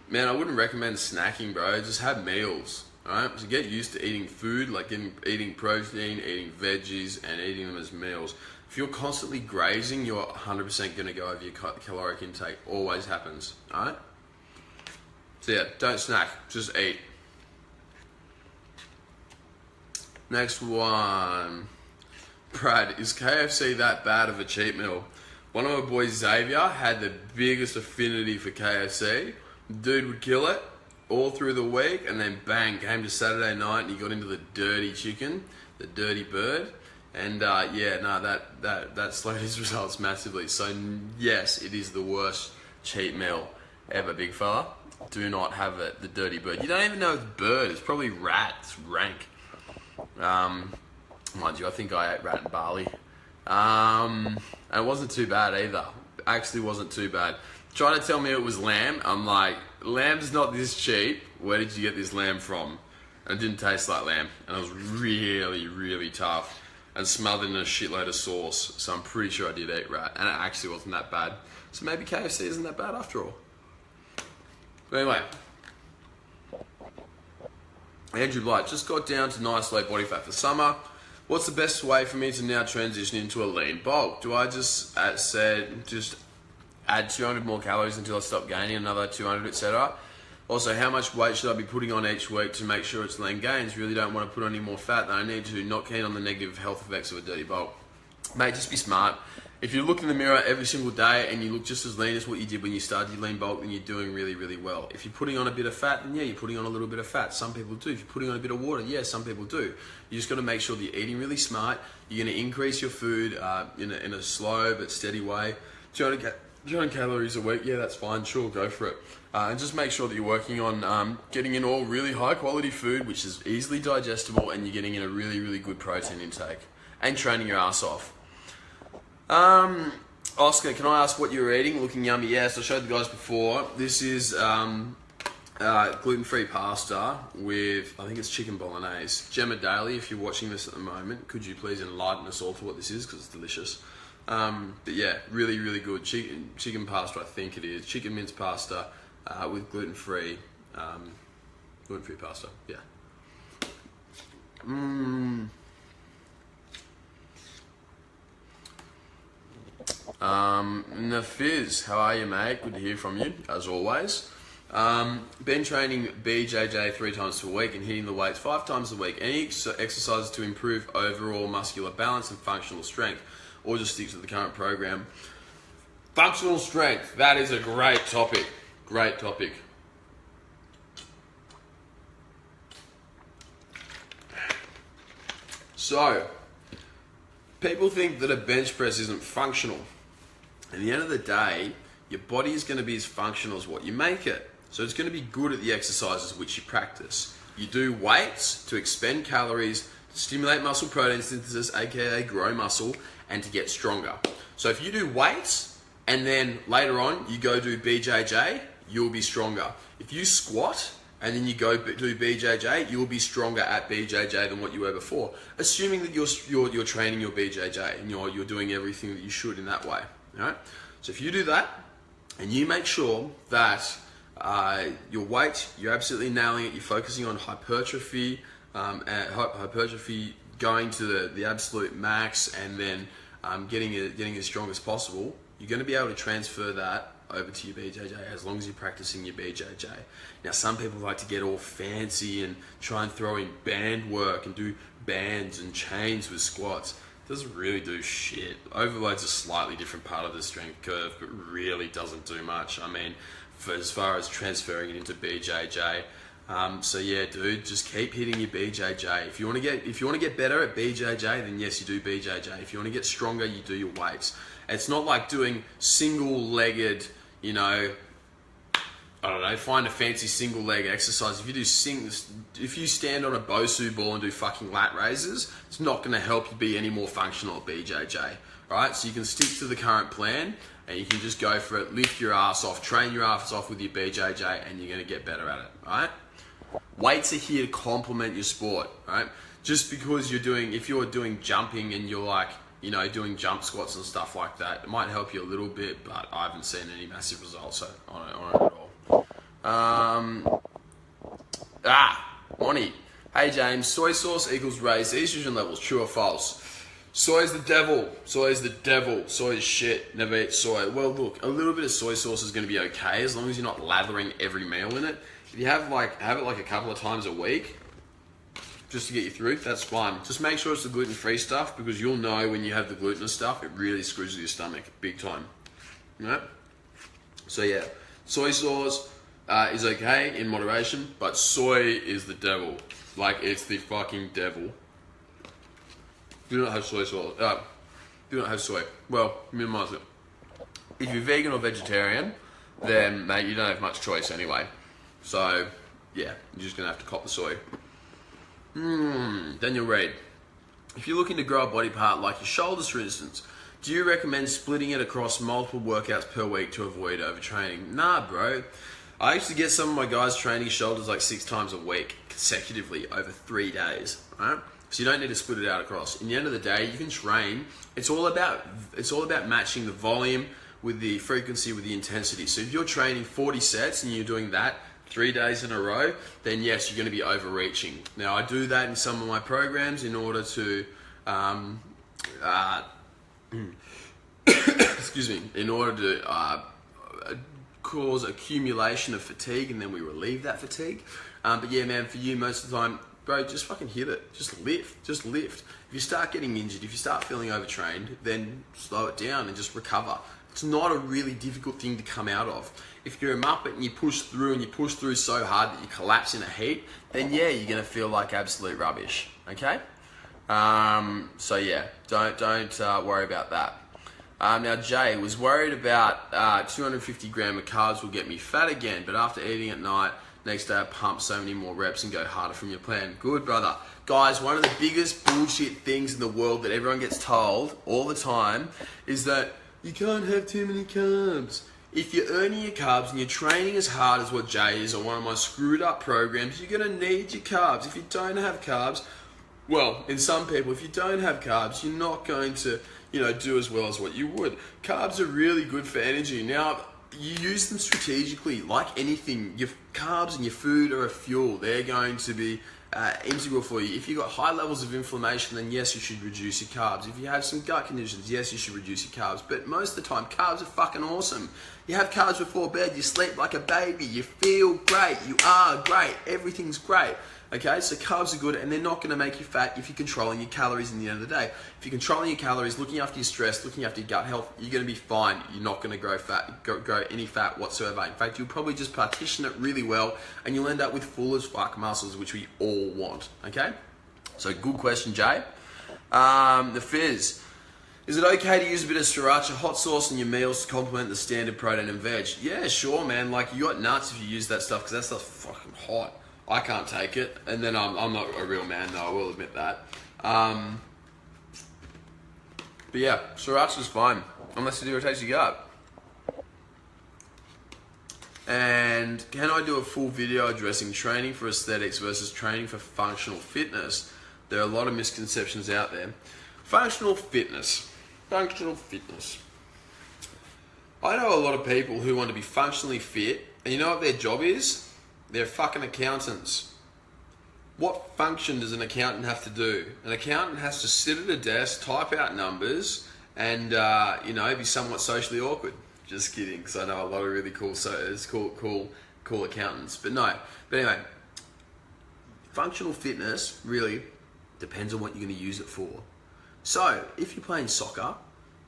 Man, I wouldn't recommend snacking, bro. Just have meals, alright? So get used to eating food, like eating protein, eating veggies, and eating them as meals. If you're constantly grazing, you're 100% going to go over your caloric intake. Always happens, alright? So yeah, don't snack, just eat. Next one. Brad, is KFC that bad of a cheat meal? One of my boys, Xavier, had the biggest affinity for KFC. Dude would kill it all through the week, and then bang, came to Saturday night and he got into the dirty chicken, the dirty bird. And yeah, no, that slowed his results massively. So yes, it is the worst cheat meal ever, big fella. Do not have it, the dirty bird. You don't even know it's bird, it's probably rat, it's rank. Mind you, I think I ate rat and barley. And it wasn't too bad either. It actually wasn't too bad. Try to tell me it was lamb. I'm like, lamb's not this cheap. Where did you get this lamb from? And it didn't taste like lamb. And it was really, really tough. And smothered in a shitload of sauce. So I'm pretty sure I did eat rat. And it actually wasn't that bad. So maybe KFC isn't that bad after all. But anyway. Andrew Blight, just got down to nice low body fat for summer. What's the best way for me to now transition into a lean bulk? Do I just add 200 more calories until I stop gaining another 200, etc.? Also, how much weight should I be putting on each week to make sure it's lean gains? Really don't want to put on any more fat than I need to. Not keen on the negative health effects of a dirty bulk. Mate, just be smart. If you look in the mirror every single day and you look just as lean as what you did when you started your lean bulk, then you're doing really, really well. If you're putting on a bit of fat, then yeah, you're putting on a little bit of fat. Some people do. If you're putting on a bit of water, yeah, some people do. You just got to make sure that you're eating really smart. You're going to increase your food in a slow but steady way. 200 calories a week, yeah, that's fine. Sure, go for it. And just make sure that you're working on getting in all really high quality food, which is easily digestible, and you're getting in a really, really good protein intake. And training your ass off. Oscar, can I ask what you're eating? Looking yummy. Yes, I showed the guys before. This is gluten-free pasta with, I think it's chicken bolognese. Gemma Daly, if you're watching this at the moment, could you please enlighten us all to what this is, because it's delicious. But yeah, really, really good. Chicken pasta, I think it is. Chicken mince pasta with gluten-free pasta. Yeah. Nafiz, how are you, mate? Good to hear from you, as always. Been training BJJ 3 times per week and hitting the weights 5 times a week. Any exercises to improve overall muscular balance and functional strength, or just stick to the current program? Functional strength, that is a great topic. Great topic. So, people think that a bench press isn't functional. At the end of the day, your body is going to be as functional as what you make it. So it's going to be good at the exercises which you practice. You do weights to expend calories, to stimulate muscle protein synthesis, aka grow muscle, and to get stronger. So if you do weights and then later on you go do BJJ, you'll be stronger. If you squat and then you go do BJJ, you'll be stronger at BJJ than what you were before, assuming that you're training your BJJ and you're doing everything that you should in that way. All right. So if you do that and you make sure that your weight, you're absolutely nailing it, you're focusing on hypertrophy, hypertrophy going to the absolute max, and then getting as strong as possible, you're going to be able to transfer that over to your BJJ as long as you're practicing your BJJ. Now, some people like to get all fancy and try and throw in band work and do bands and chains with squats. Doesn't really do shit. Overload's a slightly different part of the strength curve, but really doesn't do much. I mean, for as far as transferring it into BJJ. So yeah, dude, just keep hitting your BJJ. If you want to get better at BJJ, then yes, you do BJJ. If you want to get stronger, you do your weights. It's not like doing single-legged, you know, I don't know, find a fancy single leg exercise. If you stand on a Bosu ball and do fucking lat raises, it's not going to help you be any more functional at BJJ, right? So you can stick to the current plan and you can just go for it, lift your ass off, train your ass off with your BJJ, and you're going to get better at it, right? Weights are here to complement your sport, right? Just because if you're doing jumping and you're like, you know, doing jump squats and stuff like that, it might help you a little bit, but I haven't seen any massive results on it at all. Monty. Hey James, soy sauce equals raised estrogen levels, true or false? Soy is the devil. Soy is the devil. Soy is shit. Never eat soy. Well, look, a little bit of soy sauce is going to be okay as long as you're not lathering every meal in it. If you have it like a couple of times a week, just to get you through, that's fine. Just make sure it's the gluten-free stuff, because you'll know when you have the glutinous stuff, it really screws with your stomach, big time. You know? So yeah, soy sauce is okay in moderation, but soy is the devil. Like, it's the fucking devil. Do not have soy sauce. Do not have soy. Well, minimize it. If you're vegan or vegetarian, then mate, you don't have much choice anyway. So yeah, you're just gonna have to cop the soy. Daniel Reid. If you're looking to grow a body part like your shoulders, for instance, do you recommend splitting it across multiple workouts per week to avoid overtraining? Nah, bro. I used to get some of my guys training shoulders like 6 times a week consecutively over 3 days, right? So you don't need to split it out across. In the end of the day, you can train. It's all about matching the volume with the frequency with the intensity. So if you're training 40 sets and you're doing that 3 days in a row, then yes, you're going to be overreaching. Now, I do that in some of my programs in order to, excuse me, in order to cause accumulation of fatigue, and then we relieve that fatigue. But yeah, man, for you, most of the time, bro, just fucking hit it. Just lift. If you start getting injured, if you start feeling overtrained, then slow it down and just recover. It's not a really difficult thing to come out of. If you're a muppet and you push through so hard that you collapse in a heat, then yeah, you're gonna feel like absolute rubbish. Okay? So yeah, don't worry about that. Now Jay was worried about 250 gram of carbs will get me fat again, but after eating at night, next day I pump so many more reps and go harder from your plan. Good, brother. Guys, one of the biggest bullshit things in the world that everyone gets told all the time is that you can't have too many carbs. If you're earning your carbs and you're training as hard as what Jay is on one of my screwed up programs, you're gonna need your carbs. If you don't have carbs, well, in some people, if you don't have carbs, you're not going to, do as well as what you would. Carbs are really good for energy. Now, you use them strategically. Like anything, your carbs and your food are a fuel. They're going to be integral for you. If you've got high levels of inflammation, then yes, you should reduce your carbs. If you have some gut conditions, yes, you should reduce your carbs. But most of the time, carbs are fucking awesome. You have carbs before bed, you sleep like a baby, you feel great, you are great, everything's great. Okay, so carbs are good, and they're not going to make you fat if you're controlling your calories in the end of the day. If you're controlling your calories, looking after your stress, looking after your gut health, you're going to be fine. You're not going to grow any fat whatsoever. In fact, you'll probably just partition it really well, and you'll end up with full as fuck muscles, which we all want. Okay, so good question, Jay. The Fizz. Is it okay to use a bit of sriracha hot sauce in your meals to complement the standard protein and veg? Yeah, sure, man. Like, you got nuts if you use that stuff, because that stuff's fucking hot. I can't take it, and then I'm not a real man, though, I will admit that. But yeah, sriracha's fine, unless it irritates your gut. And can I do a full video addressing training for aesthetics versus training for functional fitness? There are a lot of misconceptions out there. Functional fitness. Functional fitness. I know a lot of people who want to be functionally fit, and you know what their job is? They're fucking accountants. What function does an accountant have to do? An accountant has to sit at a desk, type out numbers, and be somewhat socially awkward. Just kidding, because I know a lot of really cool accountants. But anyway, functional fitness really depends on what you're going to use it for. So if you're playing soccer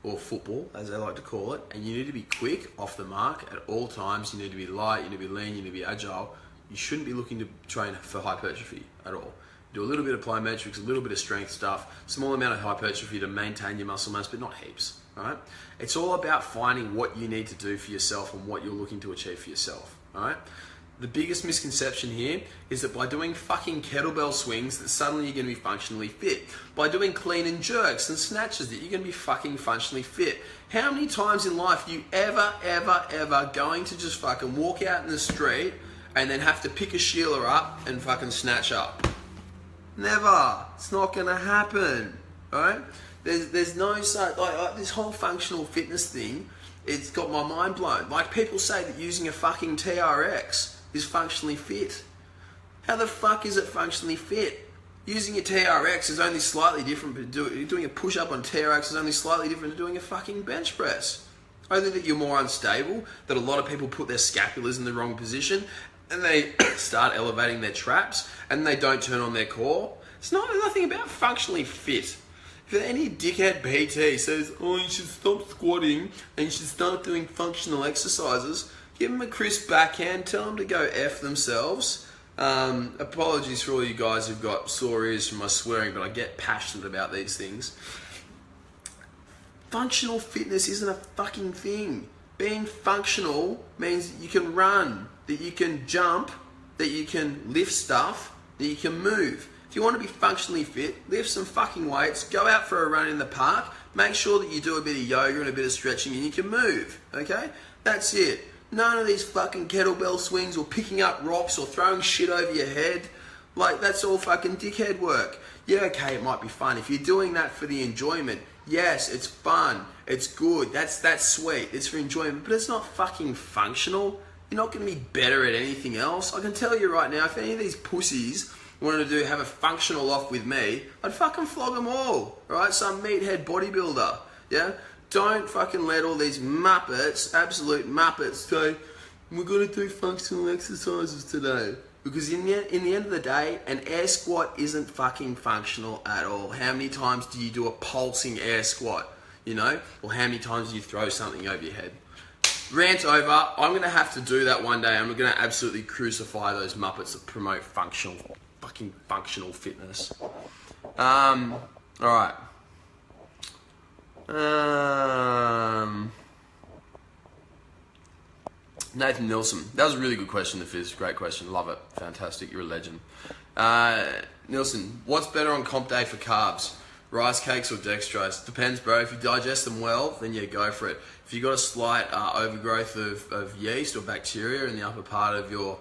or football, as they like to call it, and you need to be quick off the mark at all times, you need to be light, you need to be lean, you need to be agile, you shouldn't be looking to train for hypertrophy at all. Do a little bit of plyometrics, a little bit of strength stuff, small amount of hypertrophy to maintain your muscle mass, but not heaps, right? It's all about finding what you need to do for yourself and what you're looking to achieve for yourself, all right? The biggest misconception here is that by doing fucking kettlebell swings that suddenly you're going to be functionally fit. By doing clean and jerks and snatches that you're going to be fucking functionally fit. How many times in life are you ever going to just fucking walk out in the street and then have to pick a Sheila up and fucking snatch up? Never. It's not going to happen, alright? There's no such, like this whole functional fitness thing, it's got my mind blown. Like people say that using a fucking TRX is functionally fit. How the fuck is it functionally fit? Using a TRX is only slightly different, but doing a push-up on TRX is only slightly different to doing a fucking bench press. Only that you're more unstable, that a lot of people put their scapulars in the wrong position, and they start elevating their traps, and they don't turn on their core. It's nothing about functionally fit. If any dickhead PT says, oh, you should stop squatting and you should start doing functional exercises, give them a crisp backhand, tell them to go F themselves. Apologies for all you guys who've got sore ears from my swearing, but I get passionate about these things. Functional fitness isn't a fucking thing. Being functional means that you can run, that you can jump, that you can lift stuff, that you can move. If you want to be functionally fit, lift some fucking weights, go out for a run in the park, make sure that you do a bit of yoga and a bit of stretching and you can move, okay? That's it. None of these fucking kettlebell swings or picking up rocks or throwing shit over your head. Like, that's all fucking dickhead work. Yeah, okay, it might be fun. If you're doing that for the enjoyment, yes, it's fun, it's good, that's sweet, it's for enjoyment, but it's not fucking functional. You're not going to be better at anything else. I can tell you right now, if any of these pussies wanted to have a functional off with me, I'd fucking flog them all, right? Some meathead bodybuilder, yeah? Don't fucking let all these muppets, absolute muppets, say, we're going to do functional exercises today. Because in the end of the day, an air squat isn't fucking functional at all. How many times do you do a pulsing air squat, you know? Or how many times do you throw something over your head? Rant over. I'm going to have to do that one day. I'm going to absolutely crucify those muppets that promote fucking functional fitness. Alright. Nathan Nilsson. That was a really good question, the Fizz. Great question. Love it. Fantastic. You're a legend. Nilsson, what's better on comp day for carbs? Rice cakes or dextrose? Depends, bro. If you digest them well, then yeah, go for it. If you've got a slight overgrowth of yeast or bacteria in the upper part of your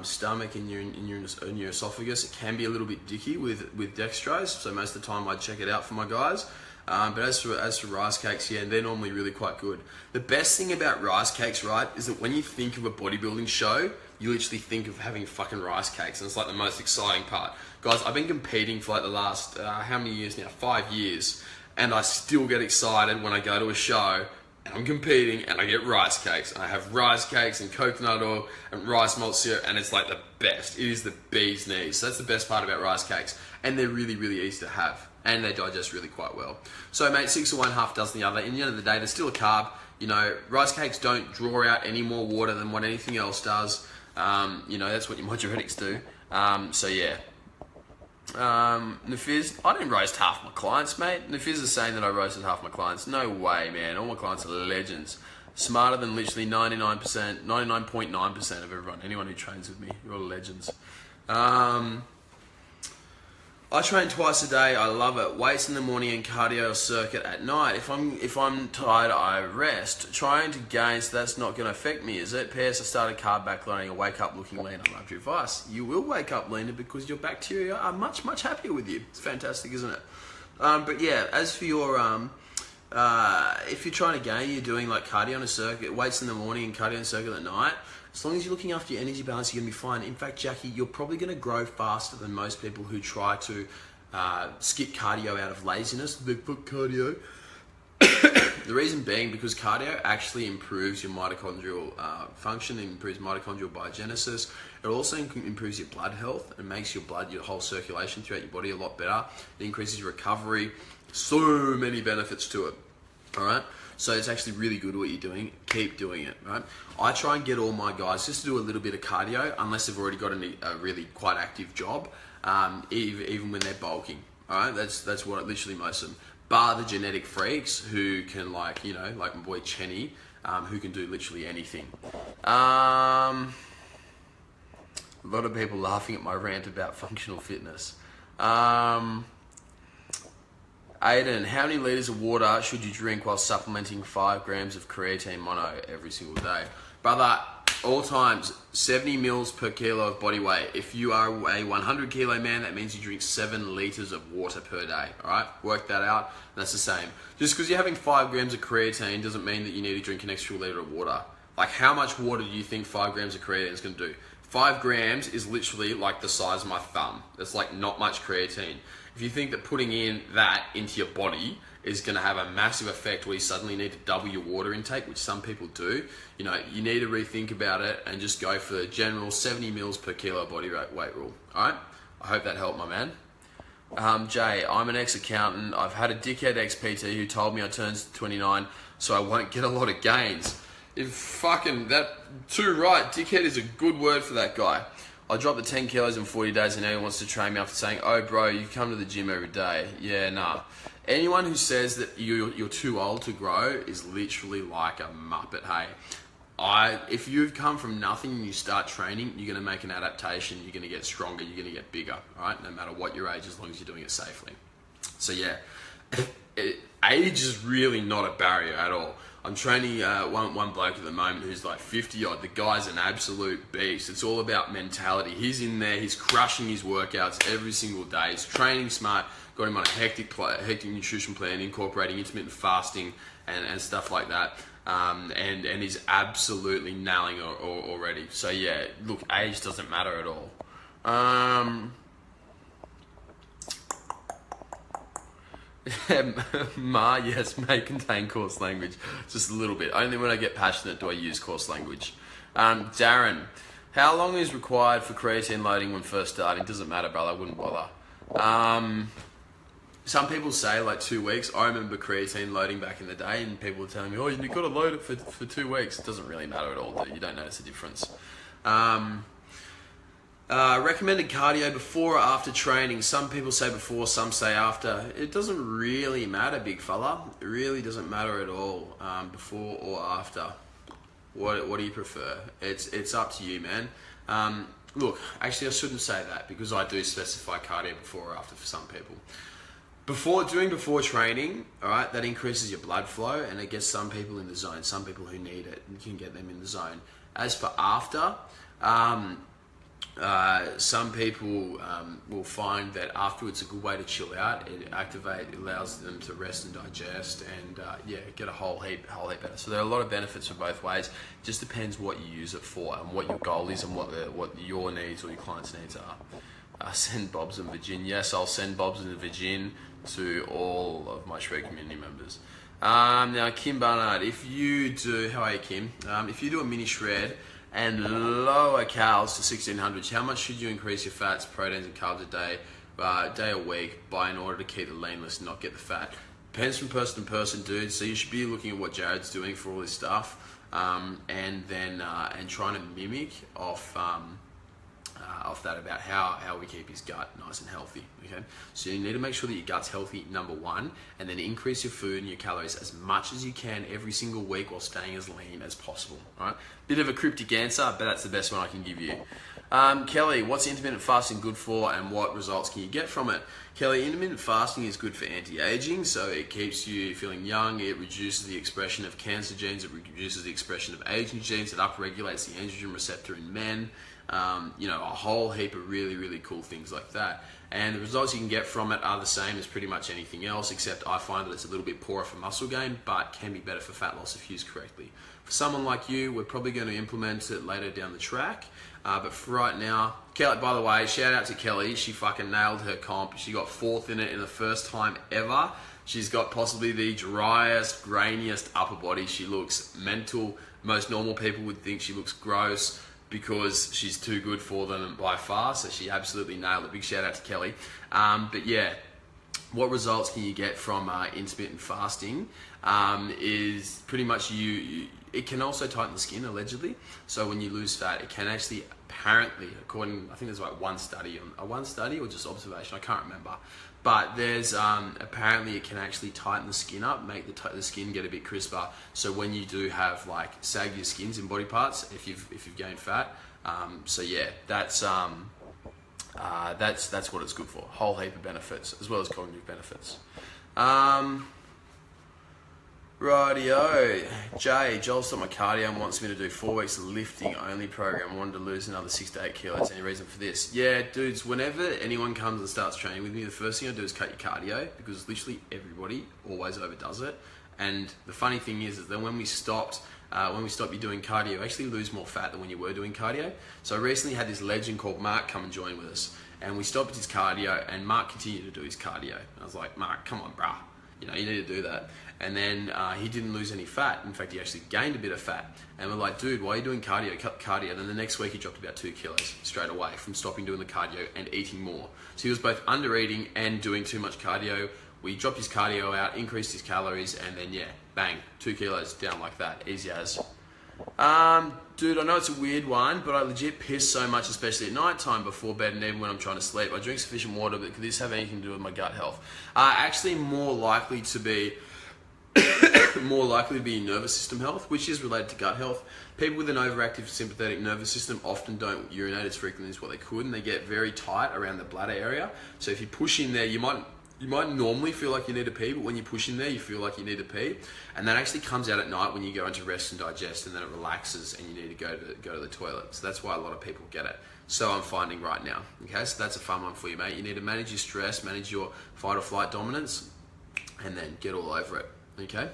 stomach and in your esophagus, it can be a little bit dicky with dextrose. So most of the time I'd check it out for my guys. But as for rice cakes, yeah, they're normally really quite good. The best thing about rice cakes, right, is that when you think of a bodybuilding show, you literally think of having fucking rice cakes, and it's like the most exciting part. Guys, I've been competing for like the last, how many years now? 5 years. And I still get excited when I go to a show and I'm competing and I get rice cakes. I have rice cakes and coconut oil and rice malt syrup, and it's like the best. It is the bee's knees. So that's the best part about rice cakes. And they're really, really easy to have. And they digest really quite well. So mate, 6 of one, half dozen the other. In the end of the day, they're still a carb. You know, rice cakes don't draw out any more water than what anything else does. You know, that's what your diuretics do. So yeah. Nafiz, I didn't roast half my clients, mate. Nafiz is saying that I roasted half my clients. No way, man. All my clients are legends. Smarter than literally 99.9% of everyone. Anyone who trains with me, you're all legends. I train twice a day. I love it. Weights in the morning and cardio circuit at night. If I'm tired, I rest. Trying to gain, so that's not going to affect me, is it? P.S. I started carb backloading. I wake up looking lean. I love your advice. You will wake up leaner because your bacteria are much happier with you. It's fantastic, isn't it? But yeah, as for your if you're trying to gain, you're doing like cardio on a circuit, weights in the morning and cardio on a circuit at night. As long as you're looking after your energy balance, you're going to be fine. In fact, Jackie, you're probably going to grow faster than most people who try to skip cardio out of laziness. They put cardio. The reason being because cardio actually improves your mitochondrial function, it improves mitochondrial biogenesis. It also improves your blood health and makes your whole circulation throughout your body a lot better. It increases your recovery. So many benefits to it. All right. So it's actually really good what you're doing. Keep doing it, right? I try and get all my guys just to do a little bit of cardio, unless they've already got a really quite active job, even when they're bulking. All right, that's what literally most of them. Bar the genetic freaks who can like my boy Chenny, who can do literally anything. A lot of people laughing at my rant about functional fitness. Aiden, how many liters of water should you drink while supplementing 5 grams of creatine mono every single day? Brother, all times, 70 mils per kilo of body weight. If you are a 100 kilo man, that means you drink 7 liters of water per day, all right? Work that out, that's the same. Just because you're having 5 grams of creatine doesn't mean that you need to drink an extra liter of water. Like, how much water do you think 5 grams of creatine is going to do? 5 grams is literally like the size of my thumb. That's like not much creatine. If you think that putting in that into your body is going to have a massive effect where you suddenly need to double your water intake, which some people do, you need to rethink about it and just go for the general 70 mils per kilo body weight rule. All right? I hope that helped, my man. Jay, I'm an ex-accountant. I've had a dickhead ex-PT who told me I turned 29, so I won't get a lot of gains. Too right. Dickhead is a good word for that guy. I dropped the 10 kilos in 40 days and now he wants to train me after saying, oh bro, you come to the gym every day. Yeah, nah. Anyone who says that you're too old to grow is literally like a muppet, hey. If you've come from nothing and you start training, you're going to make an adaptation, you're going to get stronger, you're going to get bigger, all right? No matter what your age, as long as you're doing it safely. So yeah, age is really not a barrier at all. I'm training one bloke at the moment who's like 50 odd. The guy's an absolute beast. It's all about mentality. He's in there, he's crushing his workouts every single day. He's training smart, got him on a hectic nutrition plan, incorporating intermittent fasting and stuff like that. And he's absolutely nailing it already. So yeah, look, age doesn't matter at all. Yes, may contain coarse language. Just a little bit. Only when I get passionate do I use coarse language. Darren, how long is required for creatine loading when first starting? Doesn't matter, brother. I wouldn't bother. Some people say like 2 weeks. I remember creatine loading back in the day and people were telling me, oh, you've got to load it for 2 weeks. It doesn't really matter at all. You don't notice a difference. Recommended cardio before or after training. Some people say before, some say after. It doesn't really matter, big fella. It really doesn't matter at all, before or after. What do you prefer? It's up to you, man. Look, actually I shouldn't say that because I do specify cardio before or after for some people. Before training, all right, that increases your blood flow and it gets some people in the zone. Some people who need it, you can get them in the zone. As for after, some people will find that afterwards a good way to chill out. It allows them to rest and digest, and get a whole heap better. So there are a lot of benefits for both ways. It just depends what you use it for and what your goal is and what your needs or your clients' needs are. Send Bobs and Virgin. Yes, I'll send Bobs and Virgin to all of my Shred community members. Now, Kim Barnard, if you do, how are you, Kim? If you do a mini shred and lower calories to 1600s, how much should you increase your fats, proteins, and carbs a day a week by in order to keep the lean list and not get the fat? Depends from person to person, dude. So you should be looking at what Jared's doing for all this stuff, and trying to mimic off off that about how we keep his gut nice and healthy. Okay, so you need to make sure that your gut's healthy, number one, and then increase your food and your calories as much as you can every single week while staying as lean as possible. All right, bit of a cryptic answer, but that's the best one I can give you. Kelly, what's intermittent fasting good for, and what results can you get from it? Kelly, intermittent fasting is good for anti-aging, so it keeps you feeling young, it reduces the expression of cancer genes, it reduces the expression of aging genes, it upregulates the androgen receptor in men, you know, a whole heap of really, really cool things like that. And the results you can get from it are the same as pretty much anything else, except I find that it's a little bit poorer for muscle gain, but can be better for fat loss if used correctly. For someone like you, we're probably going to implement it later down the track. But for right now, Kelly, by the way, shout out to Kelly. She fucking nailed her comp. She got 4th in it in the first time ever. She's got possibly the driest, grainiest upper body. She looks mental. Most normal people would think she looks gross because she's too good for them by far. So she absolutely nailed it. Big shout out to Kelly. But yeah, what results can you get from intermittent fasting is pretty much it can also tighten the skin, allegedly. So when you lose fat, it can actually, apparently, according, I think there's like one study or just observation, I can't remember. But there's, apparently it can actually tighten the skin up, make the skin get a bit crisper. So when you do have like saggier skins in body parts, if you've gained fat, so yeah, that's what it's good for. Whole heap of benefits, as well as cognitive benefits. Rightio. Joel stopped my cardio and wants me to do 4 weeks of lifting only program. I wanted to lose another 6 to 8 kilos. Any reason for this? Yeah, dudes, whenever anyone comes and starts training with me, the first thing I do is cut your cardio, because literally everybody always overdoes it. And the funny thing is that when we stop you doing cardio, you actually lose more fat than when you were doing cardio. So I recently had this legend called Mark come and join with us, and we stopped his cardio, and Mark continued to do his cardio. And I was like, Mark, come on, bruh. You know, you need to do that. And then he didn't lose any fat. In fact, he actually gained a bit of fat. And we're like, dude, why are you doing cardio? Cut cardio. And then the next week he dropped about 2 kilos straight away from stopping doing the cardio and eating more. So he was both under eating and doing too much cardio. We dropped his cardio out, increased his calories, and then yeah, bang, 2 kilos down like that, easy as. Dude, I know it's a weird one, but I legit piss so much, especially at night time before bed and even when I'm trying to sleep. I drink sufficient water, but could this have anything to do with my gut health? Actually more likely to be nervous system health, which is related to gut health. People with an overactive sympathetic nervous system often don't urinate as frequently as what they could, and they get very tight around the bladder area. So if you push in there, you might normally feel like you need to pee, but when you push in there, you feel like you need to pee. And that actually comes out at night when you go into rest and digest, and then it relaxes and you need to go to the toilet. So that's why a lot of people get it. So I'm finding right now. Okay, so that's a fun one for you, mate. You need to manage your stress, manage your fight or flight dominance, and then get all over it. Okay?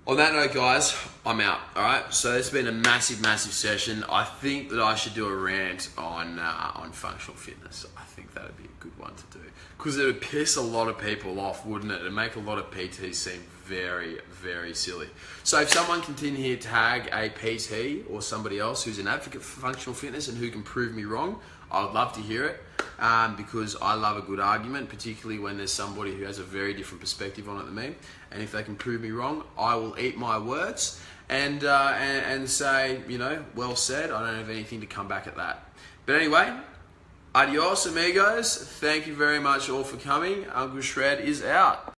On that note, guys, I'm out. All right. So it's been a massive, massive session. I think that I should do a rant on functional fitness. I think that'd be a good one to do, because it would piss a lot of people off, wouldn't it? It'd make a lot of PTs seem very, very silly. So if someone can in here tag a PT or somebody else who's an advocate for functional fitness and who can prove me wrong, I would love to hear it, because I love a good argument, particularly when there's somebody who has a very different perspective on it than me. And if they can prove me wrong, I will eat my words and say, you know, well said. I don't have anything to come back at that. But anyway, adios, amigos. Thank you very much all for coming. Uncle Shred is out.